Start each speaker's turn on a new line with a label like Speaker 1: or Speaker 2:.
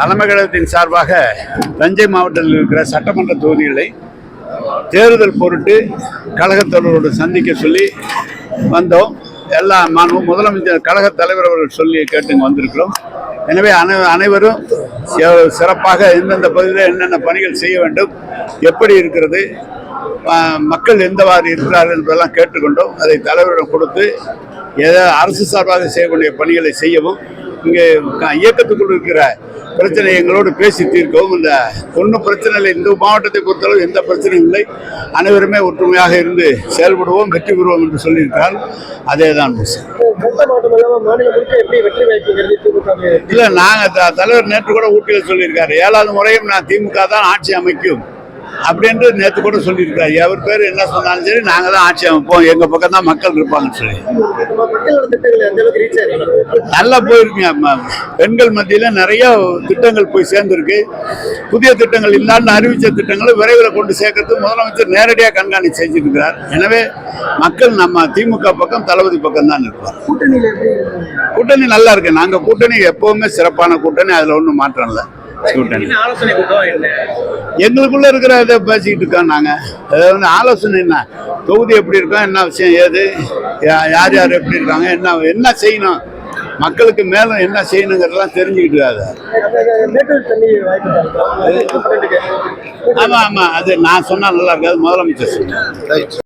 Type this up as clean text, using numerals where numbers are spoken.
Speaker 1: தலைமை கழகத்தின் சார்பாக தஞ்சை மாவட்டத்தில் இருக்கிற சட்டமன்ற தொகுதிகளை தேர்தல் பொருட்டு கழகத்தலைவரோடு சந்திக்க சொல்லி வந்தோம். எல்லா முதலமைச்சர் கழக தலைவர் அவர்கள் சொல்லி கேட்டுங்க வந்திருக்கிறோம். எனவே அனைவரும் சிறப்பாக எந்தெந்த பகுதியில் என்னென்ன பணிகள் செய்ய வேண்டும், எப்படி இருக்கிறது, மக்கள் எந்தவாறு இருக்கிறார்கள் என்பதெல்லாம் கேட்டுக்கொண்டோம். அதை தலைவரிடம் கொடுத்து அரசு சார்பாக செய்யக்கூடிய பணிகளை செய்யவும், இங்கே இயக்கத்துக்குள் இருக்கிற பிரச்சனை எங்களோடு பேசி தீர்க்கவும். இந்த ஒன்றும் பிரச்சனை இல்லை, இந்த மாவட்டத்தை பொறுத்தளவு எந்த பிரச்சனையும் இல்லை, அனைவருமே ஒற்றுமையாக இருந்து செயல்படுவோம், வெற்றி பெறுவோம் என்று சொல்லியிருக்கிறார். அதே தான் இல்லை, நாங்கள் தலைவர் நேற்று கூட ஊட்டியில் சொல்லியிருக்காரு, 7வது முறையும் நான் திமுக தான் ஆட்சி அமைக்கும் அப்படின்ட்டு நேற்று கூட சொல்லியிருக்காரு. அவர் பேர் என்ன சொன்னாலும் சரி, நாங்கள் தான் ஆட்சி அமைப்போம், எங்கள் பக்கம் தான் மக்கள் இருப்பாங்கன்னு சொல்லி நல்லா போயிருக்குங்க. பெண்கள் மத்தியில் நிறைய திட்டங்கள் போய் சேர்ந்துருக்கு. புதிய திட்டங்கள் இல்லாமல் அறிவித்த திட்டங்களை விரைவில் கொண்டு சேர்க்கறது முதலமைச்சர் நேரடியாக கண்காணித்து செஞ்சிருக்கிறார். எனவே மக்கள் நம்ம திமுக பக்கம், தளபதி பக்கம் தான் இருப்பார். கூட்டணி நல்லா இருக்கு. நாங்கள் கூட்டணி எப்பவுமே சிறப்பான கூட்டணி, அதில் ஒன்றும் மாற்றம் இல்லை. எங்களுக்குள்ள இருக்கிற இதை பேசிக்கிட்டு இருக்கோம். நாங்கள் அதாவது ஆலோசனை என்ன, தொகுதி எப்படி இருக்கோம், என்ன விஷயம், ஏது, யார் யார் எப்படி இருக்காங்க, என்ன செய்யணும், மக்களுக்கு மேலும் என்ன செய்யணுங்கிறதெல்லாம் தெரிஞ்சுக்கிட்டு இருக்காது. ஆமா, அது நான் சொன்னா நல்லா இருக்காது, முதலமைச்சர் சொன்னேன்.